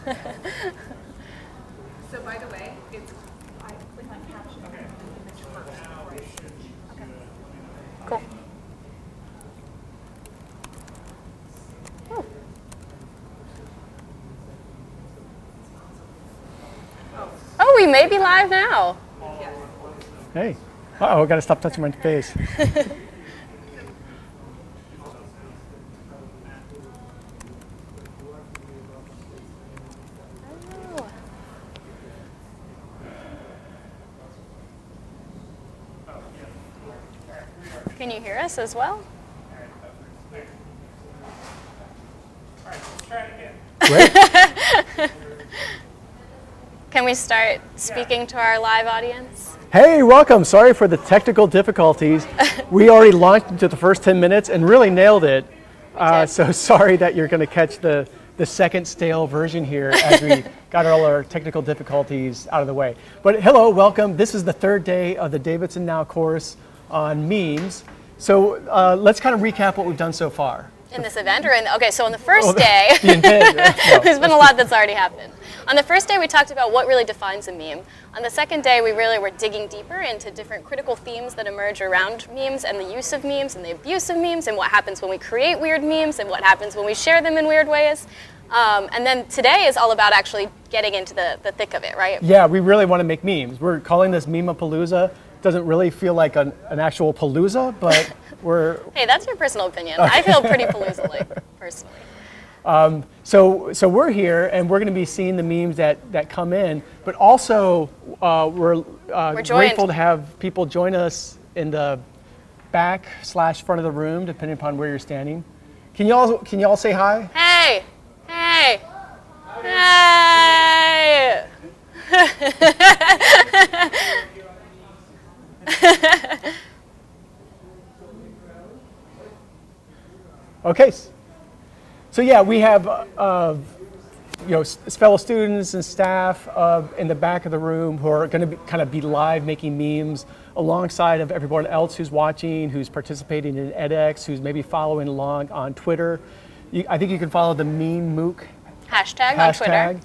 So by the way, I click on caption image first. Okay. Cool. Oh, we may be live now. Hey. Uh-oh, I got to stop touching my face. Can you hear us as well? All right, let's try it again. Great. Can we start speaking to our live audience? Hey, welcome. Sorry for the technical difficulties. We already launched into the first 10 minutes and really nailed it. So sorry that you're going to catch the second stale version here as we got all our technical difficulties out of the way. But hello, welcome. This is the third day of the Davidson Now course on memes. So let's kind of recap what we've done so far. In this event, or so on the first day, No. there's been a lot that's already happened. On the first day, we talked about what really defines a meme. On the second day, we really were digging deeper into different critical themes that emerge around memes and the use of memes and the abuse of memes and what happens when we create weird memes and what happens when we share them in weird ways. And then today is all about actually getting into the thick of it, right? Yeah, we really want to make memes. We're calling this Meme-a-palooza. Doesn't really feel like an actual palooza, but we're... Hey, that's your personal opinion. Okay. I feel pretty palooza-like, personally. So we're here, and we're going to be seeing the memes that come in, but also we're grateful to have people join us in the back/front of the room, depending upon where you're standing. Can y'all say hi? Hey! Hey! Hey! Okay. So yeah, we have fellow students and staff in the back of the room who are going to be live making memes alongside of everyone else who's watching, who's participating in edX, who's maybe following along on Twitter. I think you can follow the Meme MOOC hashtag on Twitter.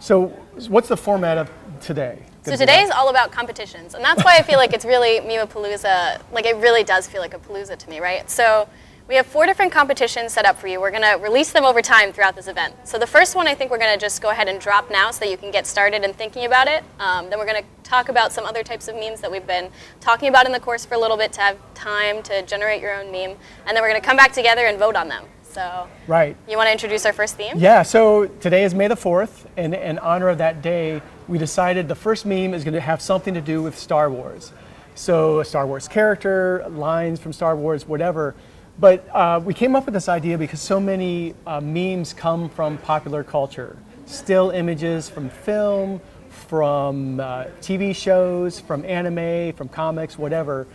So what's the format of today? So today is all about competitions, and that's why I feel like it's really Meme-a-palooza. Like, it really does feel like a palooza to me, right? So we have 4 different competitions set up for you. We're going to release them over time throughout this event. So the first one I think we're going to just go ahead and drop now so that you can get started in thinking about it. Then we're going to talk about some other types of memes that we've been talking about in the course for a little bit to have time to generate your own meme. And then we're going to come back together and vote on them. So right. You want to introduce our first theme? Yeah, so today is May the 4th, and in honor of that day, we decided the first meme is going to have something to do with Star Wars. So a Star Wars character, lines from Star Wars, whatever. But we came up with this idea because so many memes come from popular culture. Still images from film, from TV shows, from anime, from comics, whatever.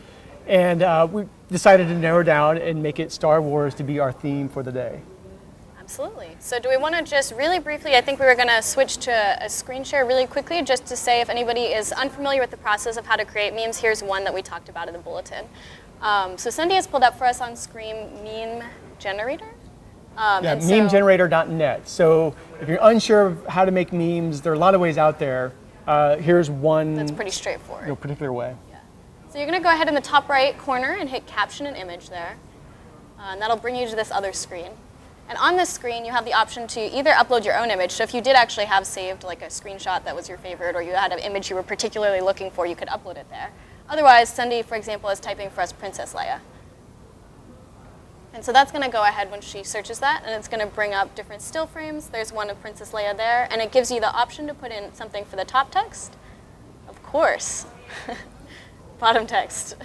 And we decided to narrow down and make it Star Wars to be our theme for the day. Absolutely. So do we want to just really briefly, I think we were going to switch to a screen share really quickly just to say if anybody is unfamiliar with the process of how to create memes, here's one that we talked about in the bulletin. So Cindy has pulled up for us on screen Meme Generator. Memegenerator.net. So if you're unsure of how to make memes, there are a lot of ways out there. Here's one. That's pretty straightforward. Particular way. Yeah. So you're going to go ahead in the top right corner and hit caption and image there. And that'll bring you to this other screen. And on this screen, you have the option to either upload your own image. So if you did actually have saved like a screenshot that was your favorite, or you had an image you were particularly looking for, you could upload it there. Otherwise, Cindy, for example, is typing for us Princess Leia. And so that's going to go ahead when she searches that, and it's going to bring up different still frames. There's one of Princess Leia there, and it gives you the option to put in something for the top text. Of course. Bottom text.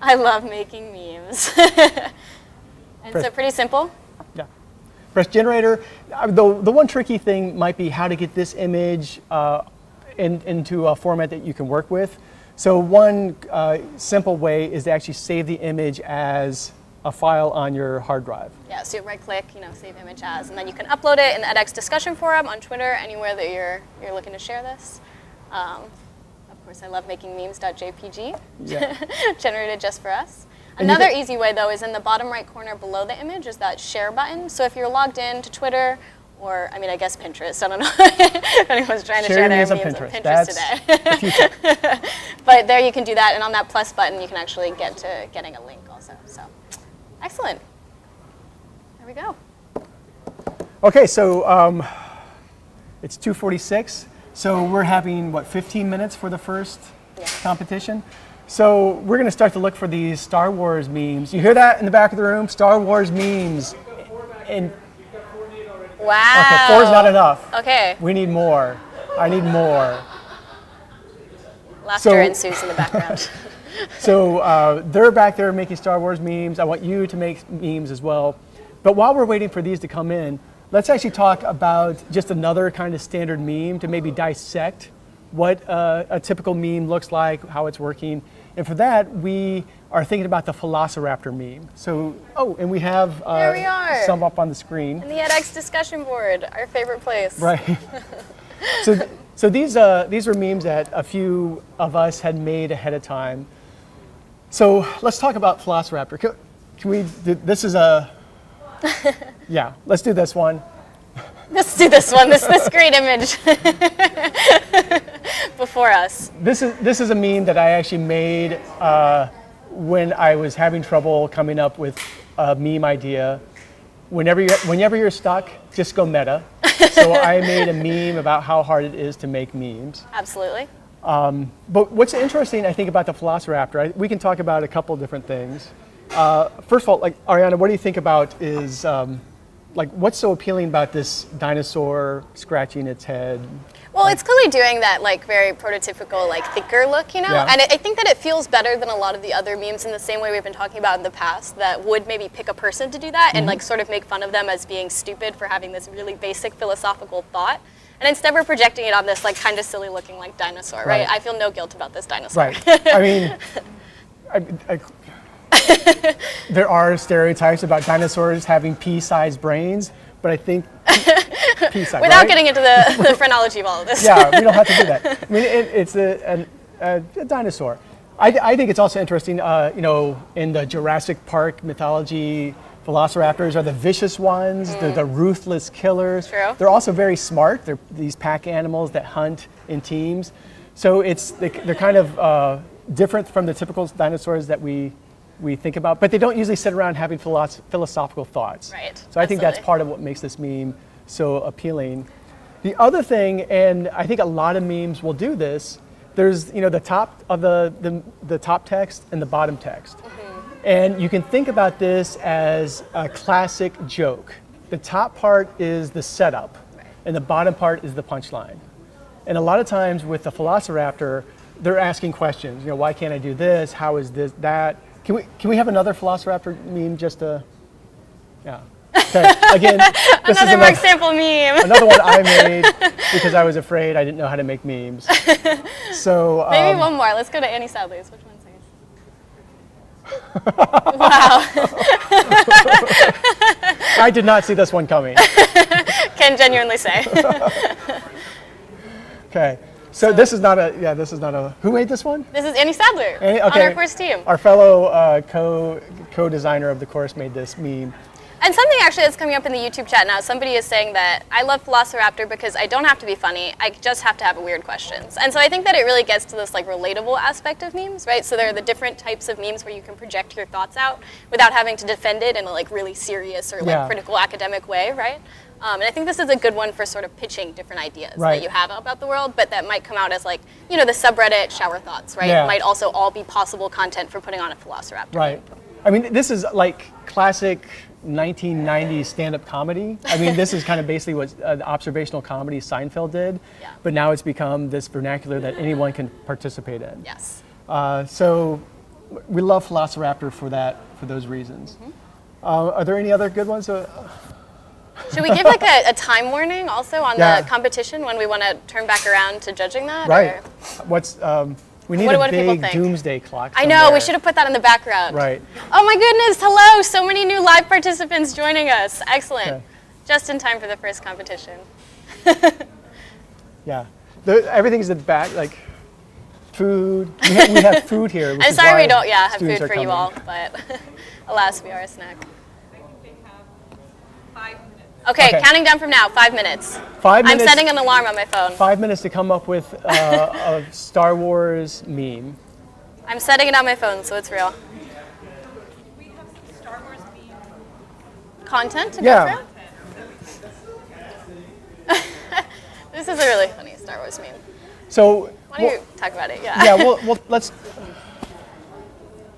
I love making memes. And so pretty simple. Yeah. Press generator. The one tricky thing might be how to get this image into a format that you can work with. So one simple way is to actually save the image as a file on your hard drive. Yeah, so you right-click, save image as, and then you can upload it in the edX discussion forum on Twitter, anywhere that you're looking to share this. Of course, I love making memes.jpg, generated just for us. Another easy way, though, is in the bottom right corner below the image is that share button. So if you're logged in to Twitter or I mean, I guess Pinterest. I don't know if anyone's trying to share their memes memes on on Pinterest. Pinterest That's today. the future. But there you can do that, and on that plus button, you can actually get to getting a link also. So, excellent. There we go. Okay, so it's 2:46. So we're having, what, 15 minutes for the first competition? So we're going to start to look for these Star Wars memes. You hear that in the back of the room? Star Wars memes. And, Wow. okay, 4 is not enough. Okay. We need more. I need more. Laughter So- ensues in the background. So they're back there making Star Wars memes. I want you to make memes as well. But while we're waiting for these to come in, let's actually talk about just another kind of standard meme to maybe dissect what a typical meme looks like, how it's working. And for that, we are thinking about the Velociraptor meme. So, and we have There we are. some up on the screen. And the edX discussion board, our favorite place. Right. So these were memes that a few of us had made ahead of time. So let's talk about Velociraptor. Can we do, this is a, yeah, let's do this one. Let's do this one. This great image before us. This is a meme that I actually made when I was having trouble coming up with a meme idea. Whenever you're stuck, just go meta. So I made a meme about how hard it is to make memes. Absolutely. But what's interesting, I think, about the Velociraptor, we can talk about a couple different things. First of all, like Ariana, what do you think about is like what's so appealing about this dinosaur scratching its head? Well, it's clearly doing that like very prototypical like thinker look, you know? Yeah. And I think that it feels better than a lot of the other memes in the same way we've been talking about in the past that would maybe pick a person to do that and like sort of make fun of them as being stupid for having this really basic philosophical thought. And instead we're projecting it on this like kind of silly looking like dinosaur, right? Right. I feel no guilt about this dinosaur. Right. I mean, there are stereotypes about dinosaurs having pea-sized brains, but I think pea-sized, Without right? getting into the phrenology of all of this. Yeah, we don't have to do that. I mean, it's a dinosaur. I think it's also interesting, you know, in the Jurassic Park mythology, velociraptors are the vicious ones, they're the ruthless killers. True. They're also very smart. They're these pack animals that hunt in teams. So they're kind of different from the typical dinosaurs that we think about, but they don't usually sit around having philosophical thoughts. Right, So I think that's absolutely. part of what makes this meme so appealing. The other thing, and I think a lot of memes will do this, there's the top of the top text and the bottom text. And you can think about this as a classic joke. The top part is the setup, and the bottom part is the punchline. And a lot of times with the Velociraptor, they're asking questions. Why can't I do this? How is this, that? Can we have another Velociraptor meme just to, yeah. Okay, again, this Another is Mark Sample meme. another one I made because I was afraid I didn't know how to make memes. So Maybe one more. Let's go to Annie Sadler's. Which one's next? Wow. I did not see this one coming. Can genuinely say. Okay, so this is not a, who made this one? This is Annie Sadler Annie? on Okay. our course team. Our fellow co-designer of the course made this meme. And something actually that's coming up in the YouTube chat now, somebody is saying that I love Velociraptor because I don't have to be funny, I just have to have weird questions. And so I think that it really gets to this like relatable aspect of memes, right? So there are the different types of memes where you can project your thoughts out without having to defend it in a like really serious or like Yeah. critical academic way, right? And I think this is a good one for sort of pitching different ideas Right. that you have about the world, but that might come out as like, the subreddit shower thoughts, right? Yeah. Might also all be possible content for putting on a Velociraptor. Right. I mean, this is like classic 1990s stand-up comedy. I mean, this is kind of basically what observational comedy Seinfeld did, Yeah. but now it's become this vernacular that anyone can participate in. Yes. So we love Velociraptor for those reasons. Are there any other good ones? Should we give like a time warning also on Yeah. the competition when we want to turn back around to judging that? Right. or- We need What a do people big think? doomsday clock. I know, we somewhere. should have put that in the background. Right. Oh my goodness, hello, so many new live participants joining us. Excellent. Okay. Just in time for the first competition. Yeah. Everything's in the back, like food. We have food here. which I'm is sorry why we don't have students food are for you coming. all, but alas, we are a snack. I think they have 5 minutes. Okay, Okay. counting down from now, 5 minutes. 5 minutes. I'm setting an alarm on my phone. 5 minutes to come up with a Star Wars meme. I'm setting it on my phone, so it's real. We have some Star Wars meme Content to Yeah. go through? This is a really funny Star Wars meme. So, Why don't you talk about it? Yeah. yeah, well, let's.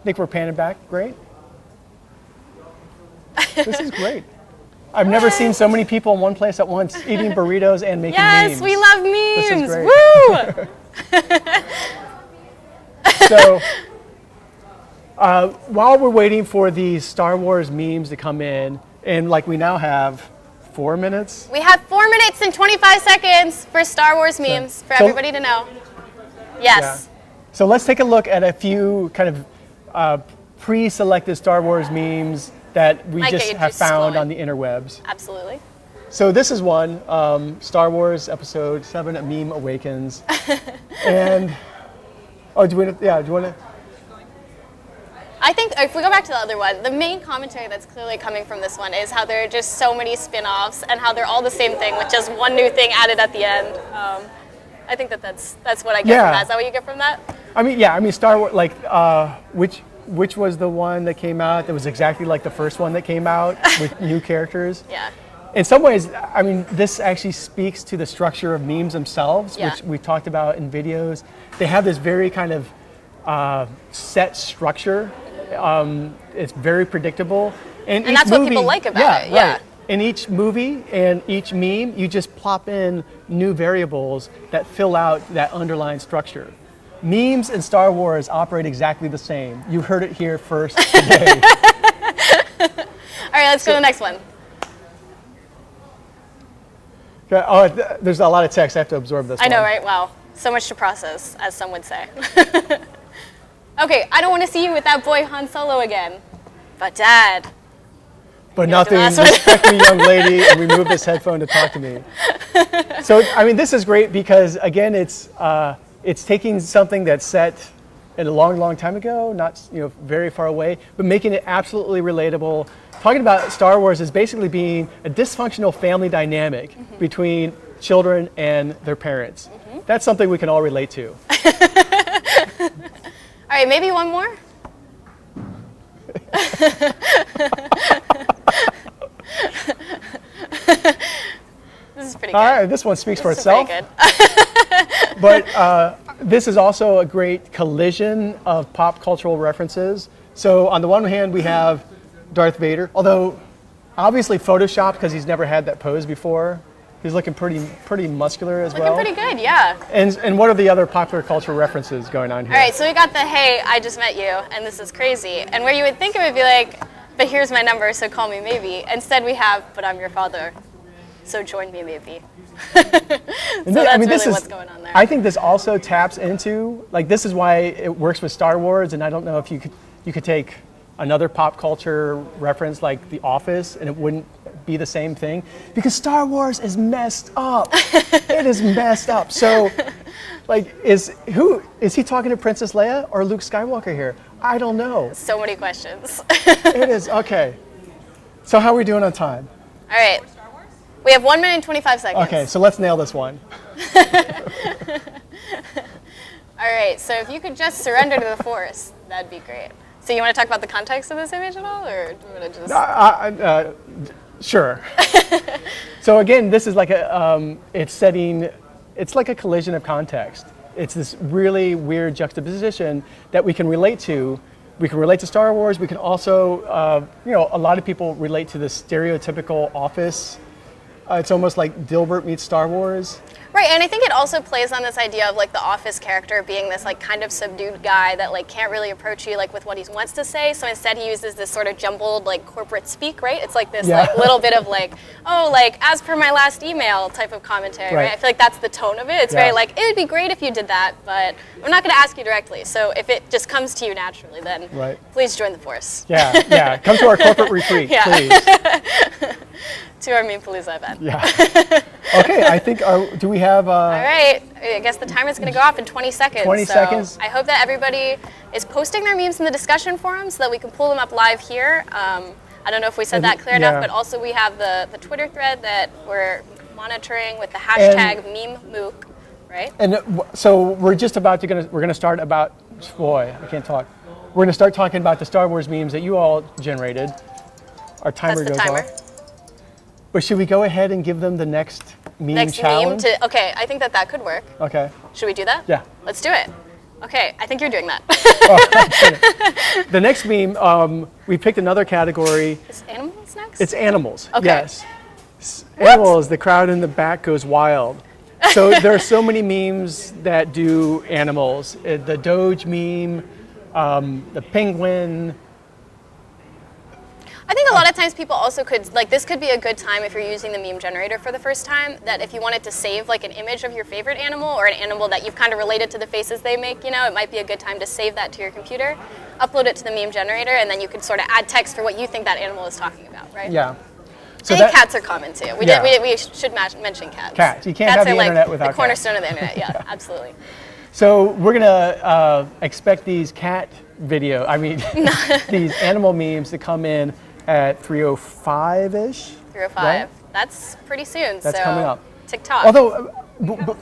Think we're panning back. Great. This is great. I've never seen so many people in one place at once eating burritos and making memes. Yes, we love memes. This is great. Woo! So, while we're waiting for these Star Wars memes to come in, and like we now have 4 minutes. We have 4 minutes and 25 seconds for Star Wars memes for So- everybody to know. Yes. So let's take a look at a few kind of pre-selected Star Wars memes that we Might get just you have just found scrolling. on the interwebs. Absolutely. So this is one, Star Wars Episode 7, A Meme Awakens. And, do you want to? I think if we go back to the other one, the main commentary that's clearly coming from this one is how there are just so many spin-offs and how they're all the same thing with just one new thing added at the end. I think that's what I get from that. Is that what you get from that? I mean, Star Wars, like, which was the one that came out that was exactly like the first one that came out with new characters? Yeah. In some ways, I mean, this actually speaks to the structure of memes themselves, Yeah. which we talked about in videos. They have this very kind of set structure. It's very predictable. And each that's what movie, people like about it, yeah. Right. In each movie and each meme, you just plop in new variables that fill out that underlying structure. Memes and Star Wars operate exactly the same. You heard it here first today. All right, let's go to the next one. Okay, oh, there's a lot of text. I have to absorb this I know, one. right? Wow. So much to process, as some would say. Okay, I don't want to see you with that boy Han Solo again. But Dad. But You have to nothing, ask me. respect me, young lady, and remove this headphone to talk to me. So, I mean, this is great because, again, it's taking something that's set in a long, long time ago, not very far away, but making it absolutely relatable. Talking about Star Wars as basically being a dysfunctional family dynamic between children and their parents. That's something we can all relate to. All right, maybe one more? This is pretty good. All right, this one speaks for This is itself. pretty good. But this is also a great collision of pop cultural references. So on the one hand, we have Darth Vader, although obviously photoshopped because he's never had that pose before. He's looking pretty muscular as well. Looking pretty good, yeah. And what are the other popular cultural references going on here? All right, so we got the, hey, I just met you, and this is crazy. And where you would think it would be like, but here's my number, so call me maybe. Instead we have, but I'm your father, so join me maybe. So that's what's going on there. I think this also taps into, like, this is why it works with Star Wars, and I don't know if you could take another pop culture reference like The Office and it wouldn't be the same thing, because Star Wars is messed up. It is messed up. So, like, is he talking to Princess Leia or Luke Skywalker here? I don't know. So many questions. It is, okay. So how are we doing on time? All right. We have 1 minute and 25 seconds. Okay, so let's nail this one. All right, so if you could just surrender to the Force, that'd be great. So you want to talk about the context of this image at all, or do you want to just... Sure. So again, this is like it's like a collision of context. It's this really weird juxtaposition that we can relate to. We can relate to Star Wars. We can also, a lot of people relate to the stereotypical Office. It's almost like Dilbert meets Star Wars. Right, and I think it also plays on this idea of like the Office character being this like kind of subdued guy that like can't really approach you like with what he wants to say. So instead he uses this sort of jumbled like corporate speak, right? It's like this like little bit of like, oh, like as per my last email type of commentary, right? I feel like that's the tone of it. It's very like, it would be great if you did that, but I'm not going to ask you directly. So if it just comes to you naturally, then please join the Force. Yeah. Come to our corporate retreat, please. To our Meme-a-palooza event. Yeah. Okay, I think, do we have... All right, I guess the timer's going to go off in 20 seconds. 20 seconds. I hope that everybody is posting their memes in the discussion forum so that we can pull them up live here. I don't know if we said that clear enough, yeah. but also we have the Twitter thread that we're monitoring with the hashtag Meme-a-palooza, right? And so we're just about to we're gonna start about, boy, I can't talk. We're gonna start talking about the Star Wars memes that you all generated. Our timer That's the goes timer. off. But should we go ahead and give them the next meme challenge? Okay, I think that could work. Okay. Should we do that? Yeah. Let's do it. Okay, I think you're doing that. The next meme, we picked another category. Is animals next? It's animals. Okay. Yes. Animals. The crowd in the back goes wild. So there are so many memes that do animals. The Doge meme, the penguin. I think a lot of times people also could, like, this could be a good time if you're using the meme generator for the first time, that if you wanted to save like an image of your favorite animal or an animal that you've kind of related to the faces they make, you know, it might be a good time to save that to your computer, upload it to the meme generator, and then you could sort of add text for what you think that animal is talking about, right? Yeah. So I think cats are common too. We should mention cats. Cats. You can't cats have the are internet like without the cornerstone of the internet. Yeah, absolutely. So we're gonna expect these these animal memes to come in at 3:05-ish. 3:05. Right? That's pretty soon. That's so coming up. TikTok. Although,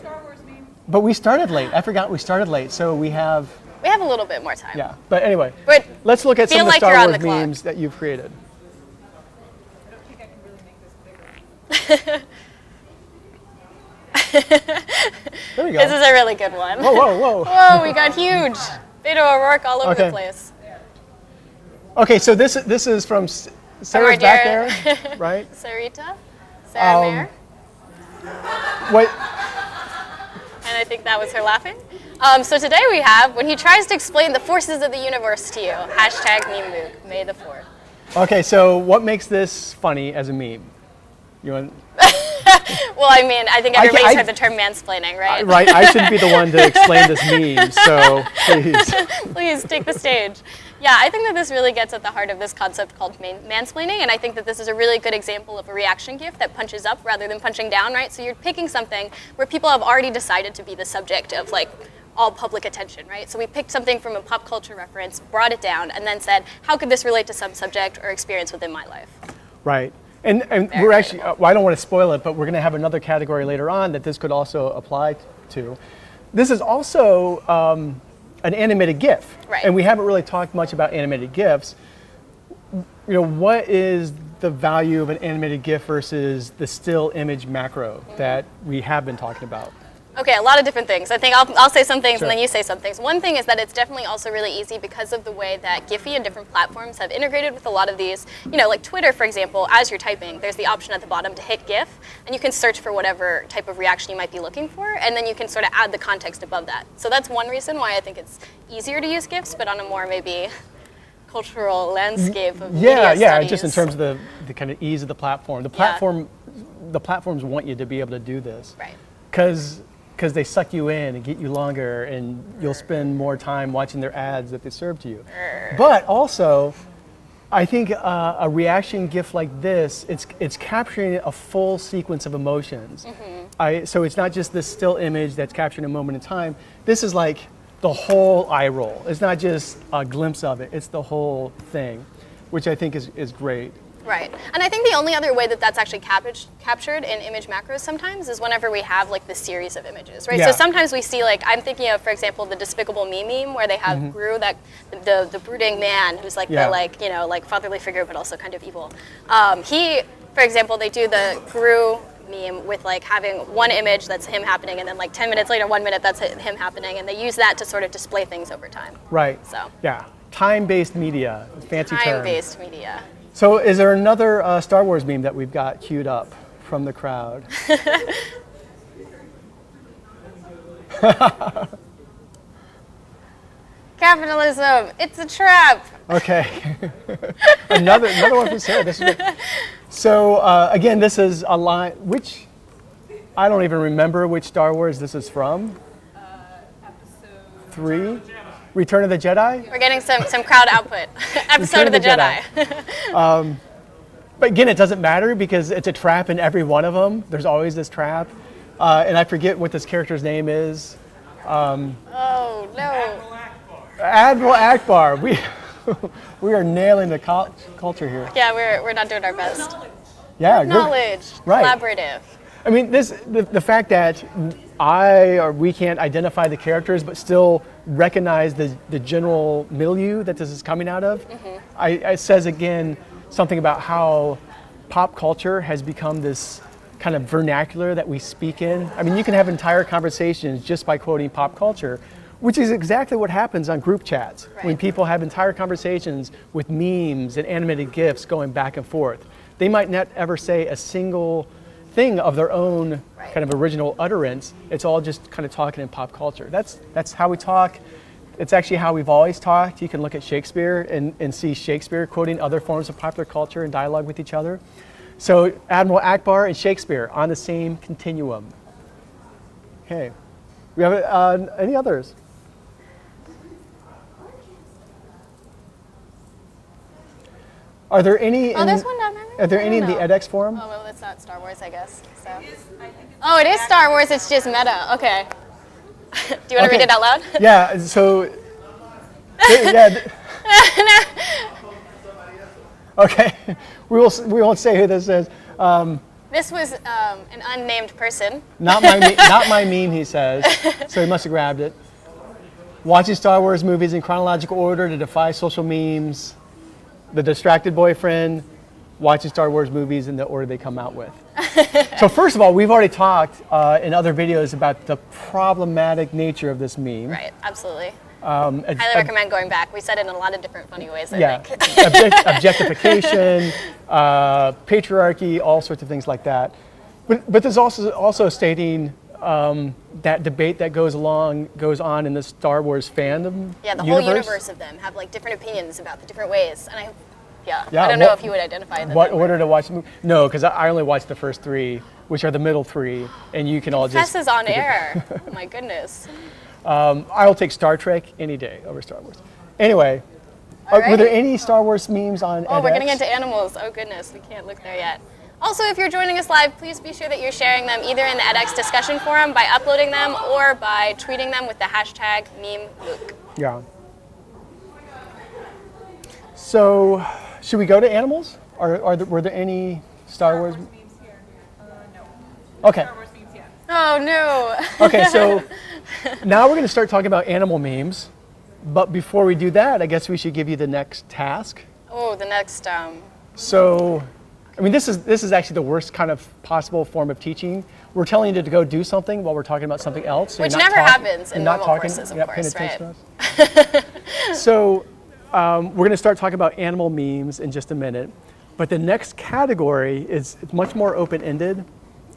Star Wars meme. but we started late. I forgot we started late, so we have. we have a little bit more time. Yeah. But anyway, But let's look at some feel of the like Star you're on Wars the clock. memes that you've created. I don't think I can really make this bigger. There we go. This is a really good one. Whoa, whoa, whoa. Whoa, we got huge. Beto O'Rourke all over Okay. the place. Okay, so this is from Sarah's back there, dear- right? Sarita? Sarah Mayer? What? And I think that was her laughing. So today we have, when he tries to explain the forces of the universe to you, hashtag #MemeBook, May the 4th. Okay, so what makes this funny as a meme? You want? Well, I mean, I think everybody's I- heard the term mansplaining, right? Right, I shouldn't be the one to explain this meme, so please. Please take the stage. Yeah, I think that this really gets at the heart of this concept called mansplaining, and I think that this is a really good example of a reaction GIF that punches up rather than punching down, right? So you're picking something where people have already decided to be the subject of like all public attention, right? So we picked something from a pop culture reference, brought it down, and then said, how could this relate to some subject or experience within my life? Right. And we're actually, well, I don't want to spoil it, but we're going to have another category later on that this could also apply to. This is also an animated GIF. Right. And we haven't really talked much about animated GIFs. You know, what is the value of an animated GIF versus the still image macro that we have been talking about? Okay, a lot of different things. I think I'll say some things Sure. and then you say some things. One thing is that it's definitely also really easy because of the way that Giphy and different platforms have integrated with a lot of these. You know, like Twitter, for example, as you're typing, there's the option at the bottom to hit GIF, and you can search for whatever type of reaction you might be looking for, and then you can sort of add the context above that. So that's one reason why I think it's easier to use GIFs, but on a more maybe cultural landscape of media studies. Just in terms of the kind of ease of the platform. The platforms want you to be able to do this. Right. Because they suck you in and get you longer, and you'll spend more time watching their ads that they serve to you. But also, I think a reaction GIF like this, it's capturing a full sequence of emotions. So it's not just this still image that's capturing a moment in time. This is like the whole eye roll. It's not just a glimpse of it, it's the whole thing, which I think is great. Right, and I think the only other way that that's actually captured in image macros sometimes is whenever we have like this series of images, right? Yeah. So sometimes we see like, I'm thinking of, for example, the Despicable Me meme where they have Gru, that the brooding man who's like Yeah. the like, you know, like fatherly figure but also kind of evil. He, for example, they do the Gru meme with like having one image that's him happening and then like 10 minutes later, 1 minute that's him happening, and they use that to sort of display things over time. Right. So. Yeah. Time-based media, fancy term. Time-based media. So is there another Star Wars meme that we've got queued up from the crowd? Capitalism, it's a trap. Okay. another one from Sarah. This is good. So again, this is a line, which I don't even remember which Star Wars this is from. Episode 3? Return of the Jedi? We're getting some crowd output. Episode of the Jedi. But again, it doesn't matter because it's a trap in every one of them. There's always this trap. And I forget what this character's name is. Oh, no. Admiral Akbar. We are nailing the culture here. Yeah, we're not doing our best. Yeah, good. Knowledge, Right. collaborative. I mean, the fact that I or we can't identify the characters, but still recognize the general milieu that this is coming out of, it says again something about how pop culture has become this kind of vernacular that we speak in. I mean, you can have entire conversations just by quoting pop culture, which is exactly what happens on group chats when Right. people have entire conversations with memes and animated GIFs going back and forth. They might not ever say a single thing of their own Right. kind of original utterance. It's all just kind of talking in pop culture. That's how we talk. It's actually how we've always talked. You can look at Shakespeare and see Shakespeare quoting other forms of popular culture and dialogue with each other. So Admiral Akbar and Shakespeare on the same continuum. Okay, we have any others? Are there any? Oh, there's one down there. Are there I any in don't the know. edX forum? Oh, well, that's not Star Wars, I guess. So. Oh, it is Star Wars. It's just meta. Okay. Do you want to read it out loud? Yeah. So. Yeah. Okay. We won't say who this is. This was an unnamed person. Not my meme. He says. So he must have grabbed it. Watching Star Wars movies in chronological order to defy social memes. The distracted boyfriend. Watching Star Wars movies in the order they come out with. So first of all, we've already talked in other videos about the problematic nature of this meme. Right. Absolutely. Highly recommend going back. We said it in a lot of different funny ways, I think. Objectification, patriarchy, all sorts of things like that. But there's also stating that debate that goes on in the Star Wars fandom. Yeah, the whole universe of them have like different opinions about the different ways, and I don't know if you would identify them. What order to watch the movie? No, because I only watched the first three, which are the middle three, and you can all just. This is on air. Oh my goodness. I'll take Star Trek any day over Star Wars. Anyway, were there any Star Wars memes on Oh, edX? we're getting into animals. Oh goodness, we can't look there yet. Also, if you're joining us live, please be sure that you're sharing them either in the edX discussion forum by uploading them or by tweeting them with the hashtag #MemeLuke. Yeah. So, should we go to animals? Were there any Star Wars? memes here. No. Okay. Star Wars memes yet. Oh no. Okay, so now we're going to start talking about animal memes. But before we do that, I guess we should give you the next task. Oh, the next. So, I mean, this is actually the worst kind of possible form of teaching. We're telling you to go do something while we're talking about something else. So Which you're not never talking- happens in you're not normal talking- courses, of you're not paying course, attention right? to us. So, we're going to start talking about animal memes in just a minute. But the next category is much more open-ended.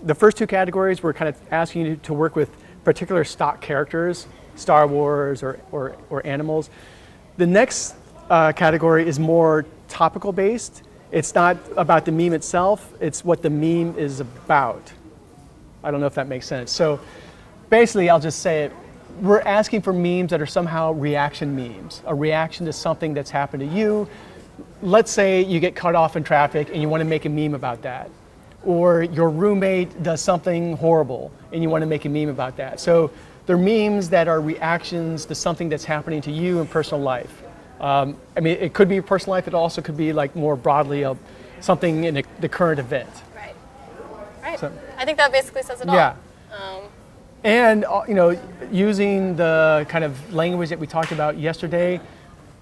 The first two categories, we're kind of asking you to work with particular stock characters, Star Wars or animals. The next category is more topical based. It's not about the meme itself, it's what the meme is about. I don't know if that makes sense. So basically, I'll just say it. We're asking for memes that are somehow reaction memes, a reaction to something that's happened to you. Let's say you get cut off in traffic and you want to make a meme about that. Or your roommate does something horrible and you want to make a meme about that. So they're memes that are reactions to something that's happening to you in personal life. I mean, it could be your personal life, it also could be like more broadly something in the current event. Right. Right. So- I think that basically says it all. Yeah. And using the kind of language that we talked about yesterday,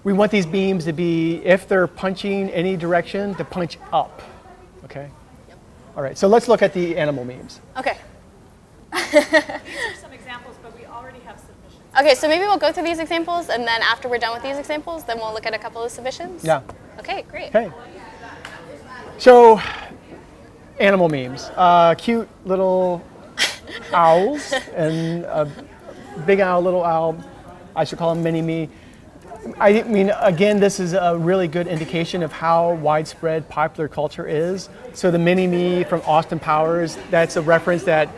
we want these beams to be, if they're punching any direction, to punch up. Okay? Yep. All right, so let's look at the animal memes. Okay. These are some examples, but we already have submissions. Okay, so maybe we'll go through these examples, and then after we're done with these examples, then we'll look at a couple of submissions. Yeah. Okay, great. Okay. So, animal memes. Cute little owls and a big owl, little owl. I should call them mini-me. I mean, again, this is a really good indication of how widespread popular culture is. So the mini-me from Austin Powers, that's a reference that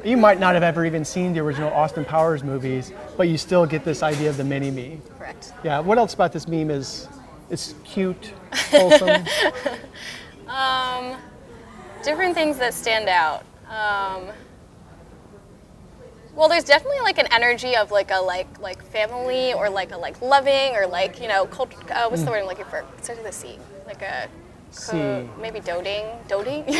you might not have ever even seen the original Austin Powers movies, but you still get this idea of the mini-me. Correct. Yeah, what else about this meme is it's cute, wholesome? Different things that stand out. Well, there's definitely like an energy of like a like family or like a like loving or like what's the word I'm looking for? It starts with a C, like a maybe doting,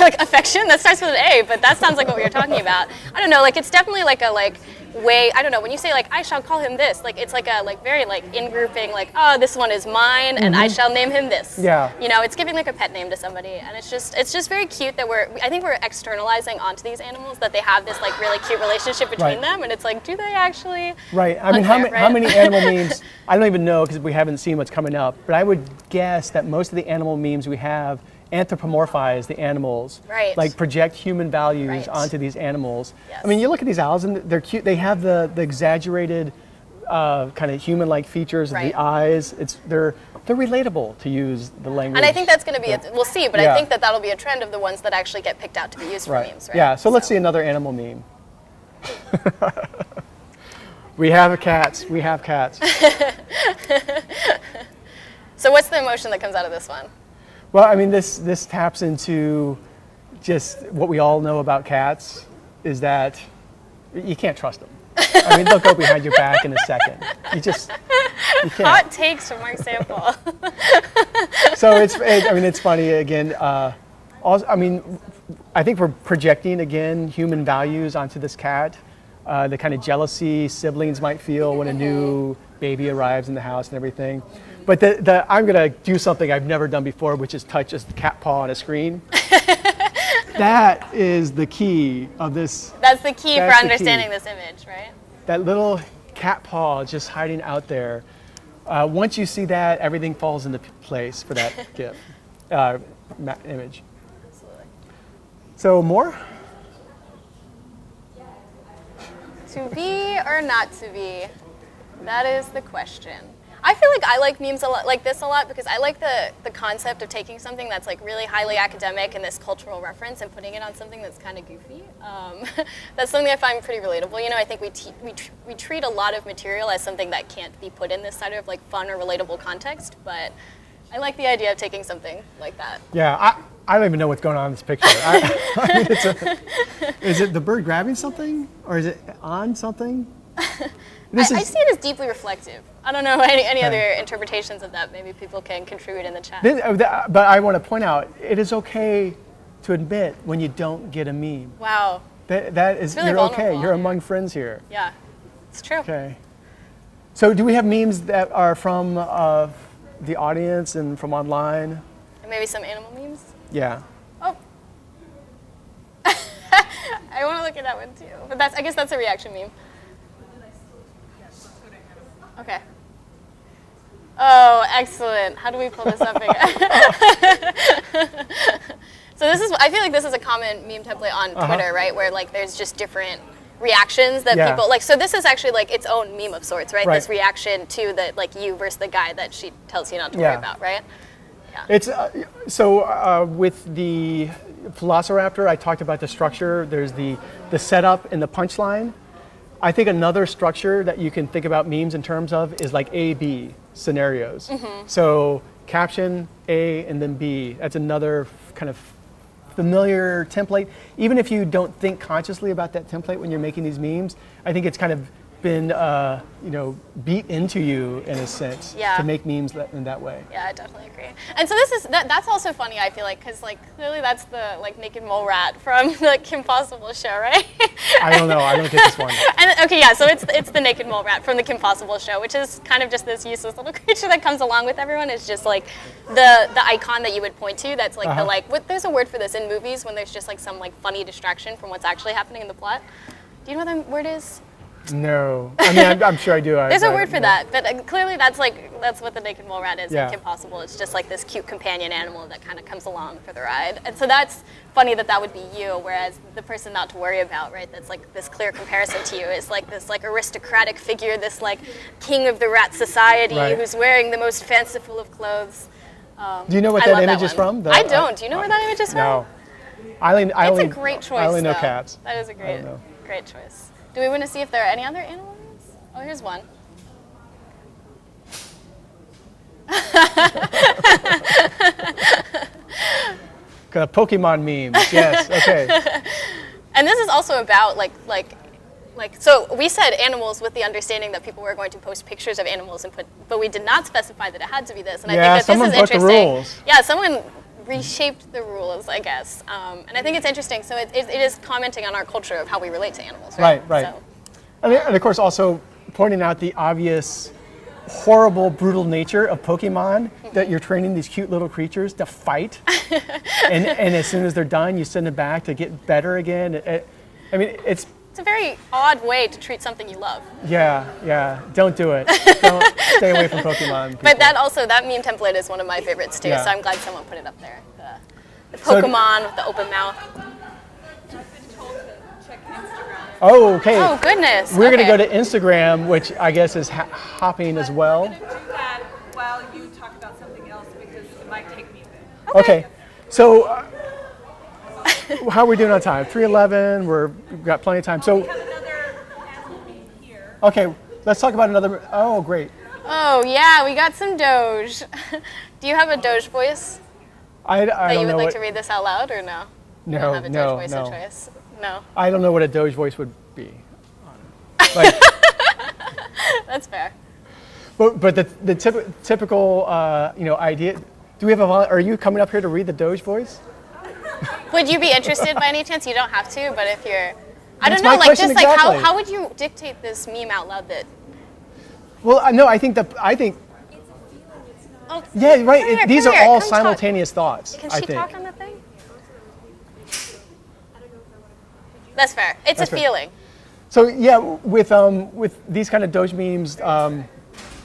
like affection. That starts with an A, but that sounds like what we were talking about. I don't know, like it's definitely like a like way. I don't know, when you say like I shall call him this, like it's like a like very like in grouping, like oh this one is mine and I shall name him this. Yeah. It's giving like a pet name to somebody, and it's just very cute that I think we're externalizing onto these animals that they have this like really cute relationship between them, and it's like do they actually? Right. I mean, how many animal memes? I don't even know because we haven't seen what's coming up, but I would guess that most of the animal memes we have anthropomorphize the animals, right? Like project human values onto these animals. Yes. I mean, you look at these owls and they're cute. They have the exaggerated kind of human-like features of the eyes. They're relatable, to use the language. And I think that's going to be we'll see, but I think that that'll be a trend of the ones that actually get picked out to be used for memes, right? Yeah. So let's see another animal meme. We have cats. We have cats. So what's the emotion that comes out of this one? Well, I mean, this taps into just what we all know about cats, is that you can't trust them. I mean, they'll go behind your back in a second. You can't. Hot takes from Mark Sample. So it's funny again. Also, I mean, I think we're projecting again human values onto this cat. The kind of jealousy siblings might feel when a new baby arrives in the house and everything. But I'm gonna do something I've never done before, which is touch a cat paw on a screen. That is the key of this. That's the key for understanding this image, right? That little cat paw just hiding out there. Once you see that, everything falls into place for that GIF image. Absolutely. So more? To be or not to be? That is the question. I feel like I like memes like this a lot because I like the concept of taking something that's like really highly academic and this cultural reference and putting it on something that's kind of goofy. That's something I find pretty relatable. I think we treat a lot of material as something that can't be put in this sort of like fun or relatable context, but I like the idea of taking something like that. Yeah, I don't even know what's going on in this picture. I mean, is it the bird grabbing something or is it on something? I see it as deeply reflective. I don't know any other interpretations of that. Maybe people can contribute in the chat. But I want to point out, it is okay to admit when you don't get a meme. Wow. That is, really you're okay. vulnerable. You're among friends here. Yeah, it's true. Okay. So do we have memes that are from the audience and from online? And maybe some animal memes? Yeah. Oh. I want to look at that one too. But I guess that's a reaction meme. Okay. Oh, excellent. How do we pull this up again? So I feel like this is a common meme template on Twitter, right? Where like there's just different reactions that people like. So this is actually like its own meme of sorts, right? This reaction to the like you versus the guy that she tells you not to worry about, right? Yeah. It's with the Velociraptor, I talked about the structure. There's the setup and the punchline. I think another structure that you can think about memes in terms of is like A-B scenarios. So caption A and then B. That's another kind of familiar template. Even if you don't think consciously about that template when you're making these memes, I think it's kind of been beat into you in a sense to make memes in that way. Yeah, I definitely agree. And so that's also funny, I feel like, because like clearly that's the like naked mole rat from the Kim Possible show, right? I don't know. I don't get this one. And okay, yeah. So it's the naked mole rat from the Kim Possible show, which is kind of just this useless little creature that comes along with everyone. It's just like the icon that you would point to. That's like the like. There's a word for this in movies when there's just like some like funny distraction from what's actually happening in the plot. Do you know what the word is? No, I mean I'm sure I do. There's a word for that, but clearly that's what the naked mole rat is in Kim Possible. It's just like this cute companion animal that kind of comes along for the ride, and so that's funny that would be you, whereas the person not to worry about, right? That's like this clear comparison to you is like this like aristocratic figure, this like king of the rat society who's wearing the most fanciful of clothes. Do you know what that image is from? I don't. Do you know where that image is from? No. It's a great choice. I only know though. cats. That is a great choice. Do we want to see if there are any other animal memes? Oh, here's one. Pokemon memes, yes, okay. And this is also about like like, so we said animals with the understanding that people were going to post pictures of animals and but we did not specify that it had to be this. And I think that someone this is broke the interesting. rules. Yeah, someone reshaped the rules, I guess. And I think it's interesting. So it is commenting on our culture of how we relate to animals, right? Right. So, And of course, also pointing out the obvious, horrible, brutal nature of Pokemon, that you're training these cute little creatures to fight, and as soon as they're done, you send them back to get better again. I mean, it's a very odd way to treat something you love. yeah. Don't do it. Don't stay away from Pokemon. People. But that meme template is one of my favorites too. Yeah. So I'm glad someone put it up there. The Pokemon with the open mouth. I've been told to check Instagram. Oh, okay. Oh goodness. We're okay. going to go to Instagram, which I guess is hopping as well. I'm going to do that while you talk about something else because it might take me a bit. Okay. So, how are we doing on time? 3:11. We've got plenty of time. So, We have another animal meme here. okay, let's talk about another. Oh, great. Oh yeah, we got some Doge. Do you have a Doge voice I that you don't would know like what. to read this out loud or no? You No, don't have a Doge voice no. of choice. No, I don't know what a Doge voice would be. Like, that's fair. but the typical idea. Do we have are you coming up here to read the Doge voice? Would you be interested by any chance? You don't have to, but if you're, I That's don't know, my like question just like exactly. how would you dictate this meme out loud that? Well, no. I think Oh, yeah, right. come here, These come are here, all come talk. simultaneous thoughts. Can I she think. talk on the thing? That's fair. It's That's a fair. feeling. So yeah, with these kind of Doge memes,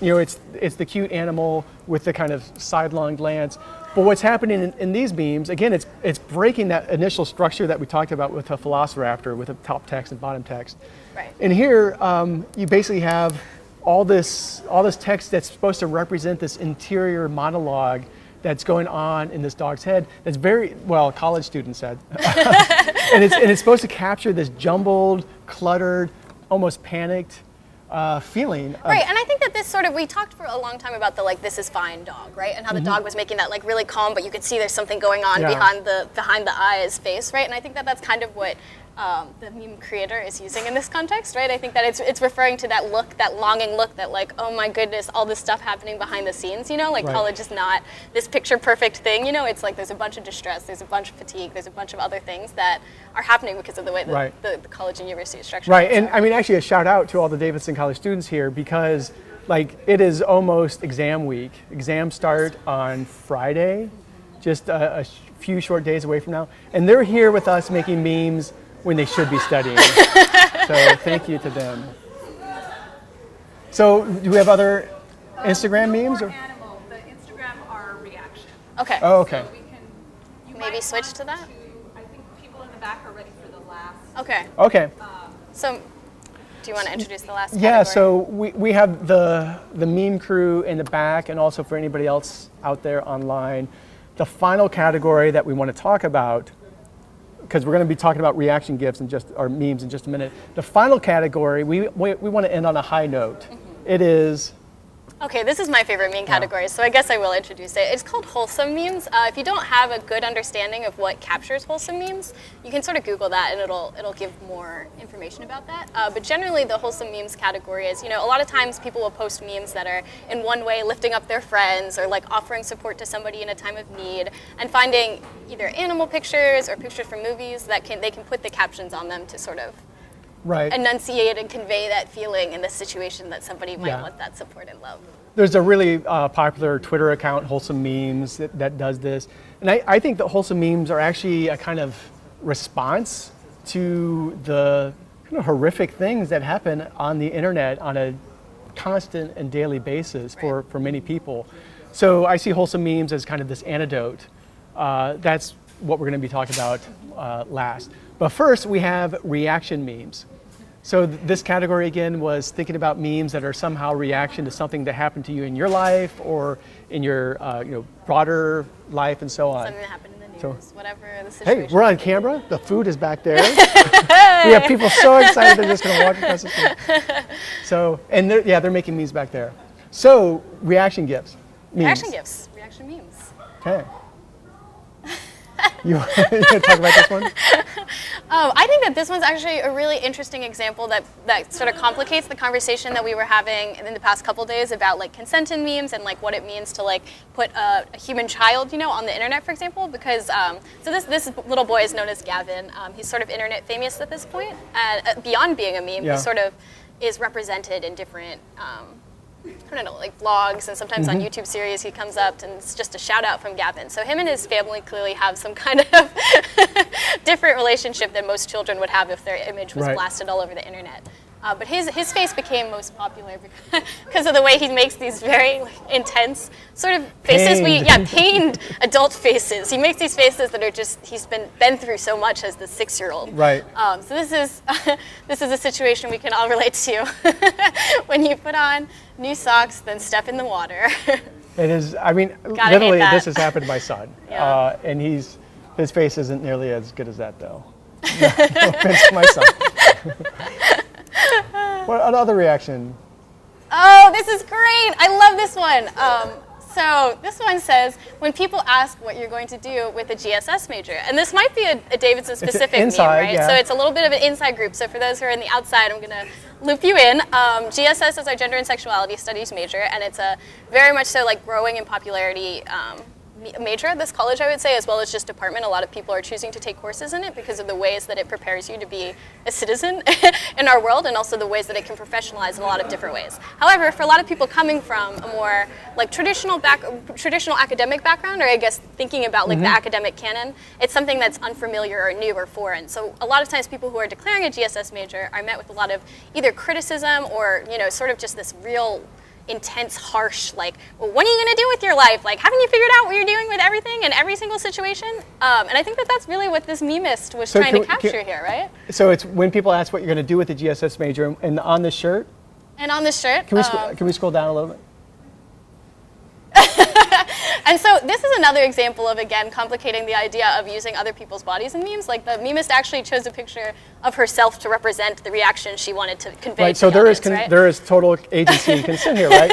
it's the cute animal with the kind of sidelong glance. But what's happening in these memes, again, it's breaking that initial structure that we talked about with a Velociraptor, with a top text and bottom text. Right. And here, you basically have all this text that's supposed to represent this interior monologue that's going on in this dog's head. That's very well, college student said, and it's supposed to capture this jumbled, cluttered, almost panicked feeling. Right, and I think that this sort of, we talked for a long time about the like, this is fine dog, right? And how the dog was making that like really calm, but you could see there's something going on Yeah. behind the eyes face, right? And I think that that's kind of what the meme creator is using in this context, right? I think that it's referring to that look, that longing look, that like, oh my goodness, all this stuff happening behind the scenes, like Right. college is not this picture perfect thing, it's like there's a bunch of distress, there's a bunch of fatigue, there's a bunch of other things that are happening because of the way that Right. the college and university is structured. Right, and I mean, actually, a shout out to all the Davidson College students here because, like, it is almost exam week. Exams start on Friday, just a few short days away from now, and they're here with us making memes when they should be studying. So thank you to them. So do we have other Instagram memes? More Or? animal. The Instagram are reaction. Okay. Oh, okay. So we can you Maybe might switch want to that? I think people in the back are ready for the last. Okay. Okay. So, do you want to introduce the last Yeah, category? so we have the meme crew in the back, and also for anybody else out there online, the final category that we want to talk about, because we're going to be talking about reaction GIFs or memes in just a minute. The final category, we want to end on a high note. It is, Okay, this is my favorite meme category, so I guess I will introduce it. It's called Wholesome memes. If you don't have a good understanding of what captures wholesome memes, you can sort of Google that and it'll give more information about that. But generally, the wholesome memes category is, a lot of times people will post memes that are in one way lifting up their friends or like offering support to somebody in a time of need, and finding either animal pictures or pictures from movies that they can put the captions on them to sort of right. enunciate and convey that feeling in the situation that somebody might Yeah. want that support and love. There's a really popular Twitter account, Wholesome Memes, that does this. And I think that Wholesome Memes are actually a kind of response to the kind of horrific things that happen on the internet on a constant and daily basis for many people. So I see Wholesome Memes as kind of this antidote. That's what we're going to be talking about last. But first, we have reaction memes. So this category again was thinking about memes that are somehow reaction to something that happened to you in your life or in your broader life and so on. Something that happened in the news, So- whatever the Hey, situation. we're on camera. The food is back there. We have people so excited they're just going to walk across the street. So, and they're making memes back there. So reaction GIFs. Memes. Reaction gifs, reaction memes. Okay. You want to talk about this one? I think that this one's actually a really interesting example that sort of complicates the conversation that we were having in the past couple days about like consent in memes and like what it means to like put a human child, on the internet, for example. Because so this little boy is known as Gavin. He's sort of internet famous at this point, and beyond being a meme, Yeah. he sort of is represented in different. I don't know, like vlogs, and sometimes on YouTube series he comes up and it's just a shout out from Gavin. So him and his family clearly have some kind of different relationship than most children would have if their image was Right. blasted all over the internet. But his face became most popular because of the way he makes these very intense sort of faces. Pained adult faces. He makes these faces that are just, he's been through so much as the 6-year-old. Right. So this is a situation we can all relate to. When you put on new socks, then step in the water. It is. I mean, Gotta literally, hate that. this has happened to my son, Yeah. and his face isn't nearly as good as that, though. No offense to my son. What another reaction? Oh, this is great. I love this one. So this one says, when people ask what you're going to do with a GSS major, and this might be a Davidson specific inside, meme, right? yeah. So it's a little bit of an inside group. So for those who are in the outside, I'm going to loop you in. GSS is our gender and sexuality studies major, and it's a very much so like growing in popularity major at this college, I would say, as well as just department. A lot of people are choosing to take courses in it because of the ways that it prepares you to be a citizen in our world, and also the ways that it can professionalize in a lot of different ways. However, for a lot of people coming from a more like traditional academic background, or I guess thinking about like the academic canon, it's something that's unfamiliar or new or foreign. So a lot of times people who are declaring a GSS major are met with a lot of either criticism or sort of just this real intense, harsh, like, well, what are you going to do with your life? Like, haven't you figured out what you're doing with everything in every single situation? And I think that that's really what this memist was trying to capture here, right? So it's when people ask what you're going to do with the GSS major, and on this shirt. And on this shirt. Can we scroll down a little bit? And so this is another example of, again, complicating the idea of using other people's bodies in memes. Like the memist actually chose a picture of herself to represent the reaction she wanted to convey Right. to So the audience, right? there is total agency and consent here, right?